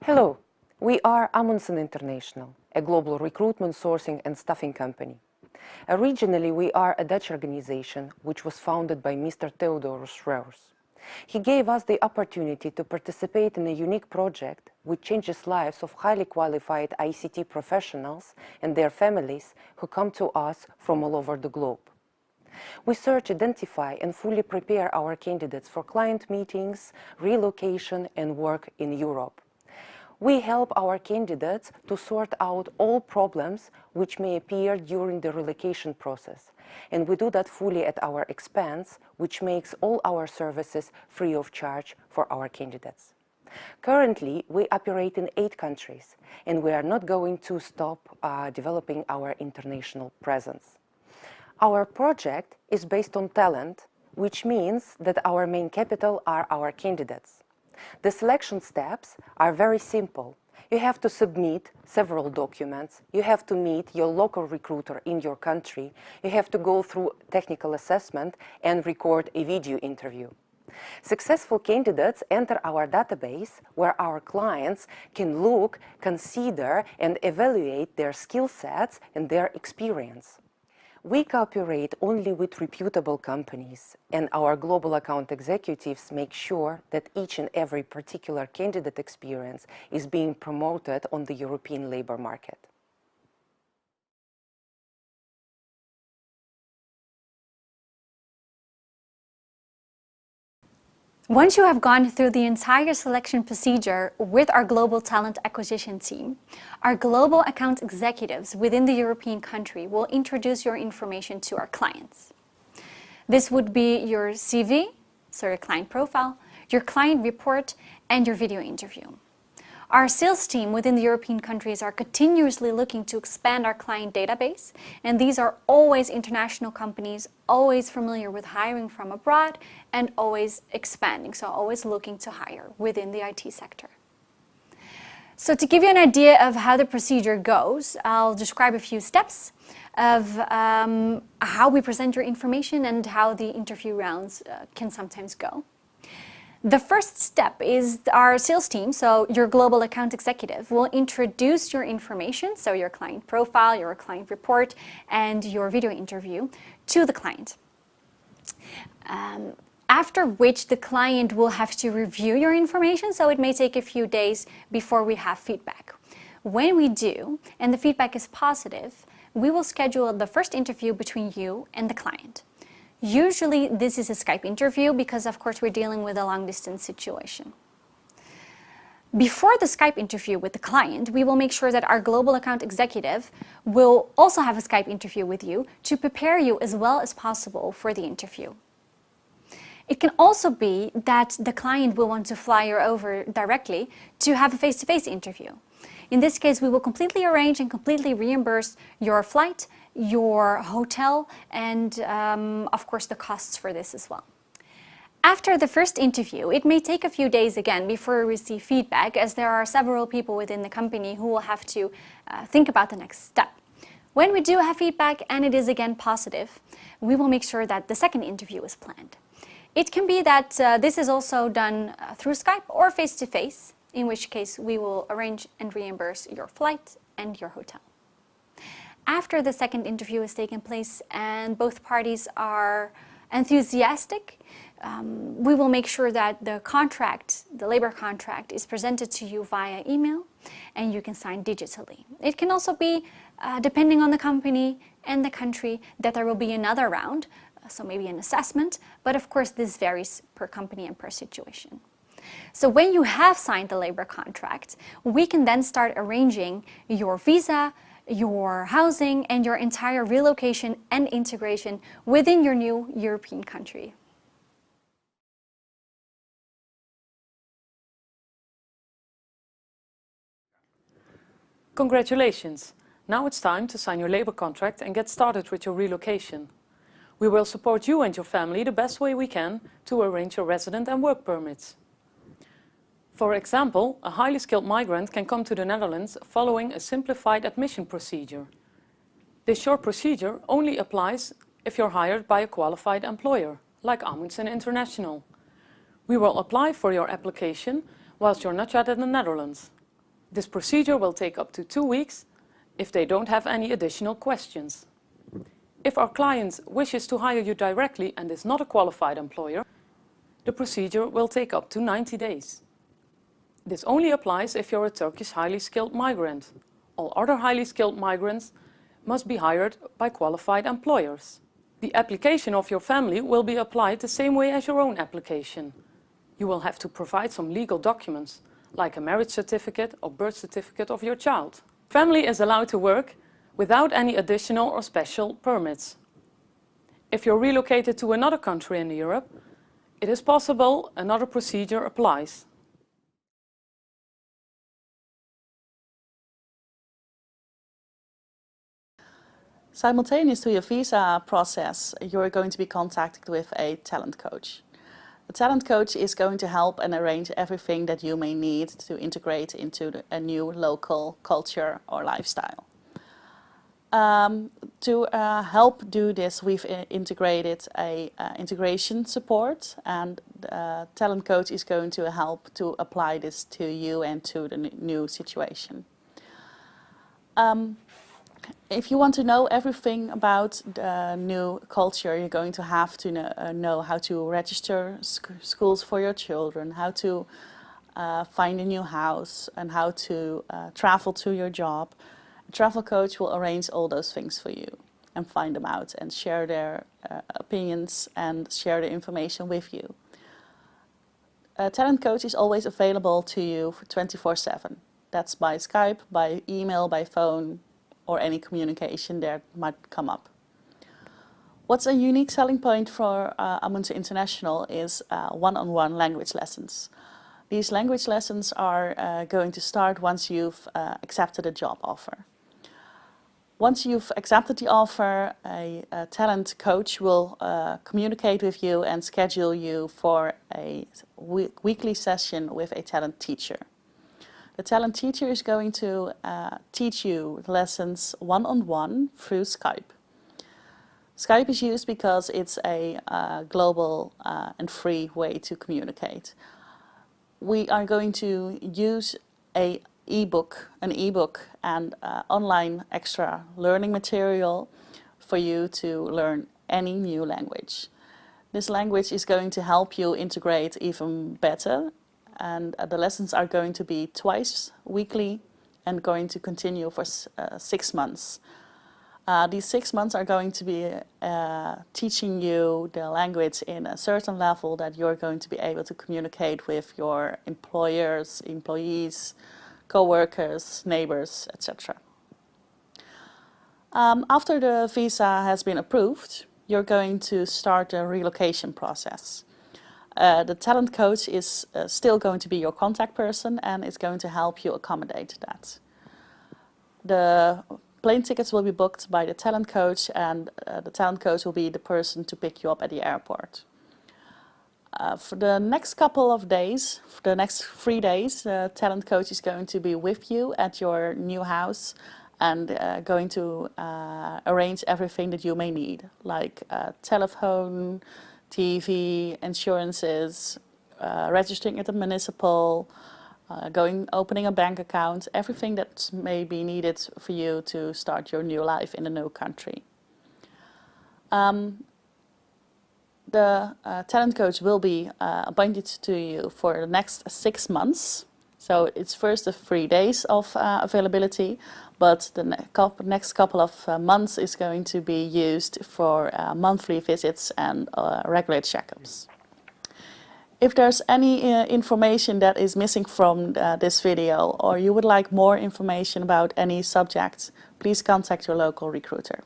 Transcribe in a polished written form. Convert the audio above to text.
Hello, we are Amundsen International, a global recruitment, sourcing and staffing company. Originally, we are a Dutch organization which was founded by Mr. Theodorus Schreurs. He gave us the opportunity to participate in a unique project which changes lives of highly qualified ICT professionals and their families who come to us from all over the globe. We search, identify and fully prepare our candidates for client meetings, relocation and work in Europe. We help our candidates to sort out all problems which may appear during the relocation process, and we do that fully at our expense, which makes all our services free of charge for our candidates. Currently, we operate in 8 countries, and we are not going to stop developing our international presence. Our project is based on talent, which means that our main capital are our candidates. The selection steps are very simple. You have to submit several documents, you have to meet your local recruiter in your country, you have to go through technical assessment and record a video interview. Successful candidates enter our database where our clients can look, consider and evaluate their skill sets and their experience. We cooperate only with reputable companies, and our global account executives make sure that each and every particular candidate experience is being promoted on the European labor market. Once you have gone through the entire selection procedure with our global talent acquisition team, our global account executives within the European country will introduce your information to our clients. This would be your CV, so your client profile, your client report, and your video interview. Our sales team within the European countries are continuously looking to expand our client database, and these are always international companies, always familiar with hiring from abroad, and always expanding, so always looking to hire within the IT sector. So to give you an idea of how the procedure goes, I'll describe a few steps of how we present your information and how the interview rounds can sometimes go. The first step is our sales team, so your global account executive, will introduce your information, so your client profile, your client report, and your video interview to the client. After which the client will have to review your information, so it may take a few days before we have feedback. When we do, and the feedback is positive, we will schedule the first interview between you and the client. Usually this is a Skype interview because of course we're dealing with a long distance situation. Before the Skype interview with the client, we will make sure that our global account executive will also have a Skype interview with you to prepare you as well as possible for the interview. It can also be that the client will want to fly you over directly to have a face-to-face interview. In this case, we will completely arrange and completely reimburse your flight, your hotel, and of course the costs for this as well. After the first interview, it may take a few days again before we receive feedback, as there are several people within the company who will have to think about the next step. When we do have feedback and it is again positive, we will make sure that the second interview is planned. It can be that this is also done through Skype or face-to-face, in which case we will arrange and reimburse your flight and your hotel. After the second interview has taken place and both parties are enthusiastic, we will make sure that the contract, the labor contract, is presented to you via email and you can sign digitally. It can also be, depending on the company and the country, that there will be another round, so maybe an assessment, but of course this varies per company and per situation. So when you have signed the labor contract, we can then start arranging your visa, your housing, and your entire relocation and integration within your new European country. Congratulations! Now it's time to sign your labor contract and get started with your relocation. We will support you and your family the best way we can to arrange your resident and work permits. For example, a highly skilled migrant can come to the Netherlands following a simplified admission procedure. This short procedure only applies if you're hired by a qualified employer, like Amundsen International. We will apply for your application whilst you're not yet in the Netherlands. This procedure will take up to 2 weeks if they don't have any additional questions. If our client wishes to hire you directly and is not a qualified employer, the procedure will take up to 90 days. This only applies if you're a Turkish highly skilled migrant. All other highly skilled migrants must be hired by qualified employers. The application of your family will be applied the same way as your own application. You will have to provide some legal documents, like a marriage certificate or birth certificate of your child. Family is allowed to work without any additional or special permits. If you're relocated to another country in Europe, it is possible another procedure applies. Simultaneous to your visa process, you're going to be contacted with a talent coach. The talent coach is going to help and arrange everything that you may need to integrate into a new local culture or lifestyle. To help do this, we've integrated a integration support, and the talent coach is going to help to apply this to you and to the new situation. If you want to know everything about the new culture, you're going to have to know how to register schools for your children, how to find a new house, and how to travel to your job. A travel coach will arrange all those things for you and find them out and share their opinions and share the information with you. A talent coach is always available to you for 24/7. That's by Skype, by email, by phone, or any communication that might come up. What's a unique selling point for Amundsen International is one-on-one language lessons. These language lessons are going to start once you've accepted a job offer. Once you've accepted the offer, a talent coach will communicate with you and schedule you for a weekly session with a talent teacher. The talent teacher is going to teach you lessons one-on-one through Skype. Skype is used because it's a global and free way to communicate. We are going to use an ebook and online extra learning material for you to learn any new language. This language is going to help you integrate even better, and the lessons are going to be twice weekly and going to continue for 6 months. These 6 months are going to be teaching you the language in a certain level that you're going to be able to communicate with your employers, employees, co-workers, neighbors, etc. After the visa has been approved, you're going to start the relocation process. The talent coach is still going to be your contact person and is going to help you accommodate that. The plane tickets will be booked by the talent coach, and the talent coach will be the person to pick you up at the airport. For the next couple of days, for the next 3 days, the talent coach is going to be with you at your new house and going to arrange everything that you may need, like telephone, TV, insurances, registering at the municipal, opening a bank account, everything that may be needed for you to start your new life in a new country. The talent coach will be appointed to you for the next 6 months. So it's first the 3 days of availability, but the next couple of months is going to be used for monthly visits and regular checkups. If there's any information that is missing from this video, or you would like more information about any subject, please contact your local recruiter.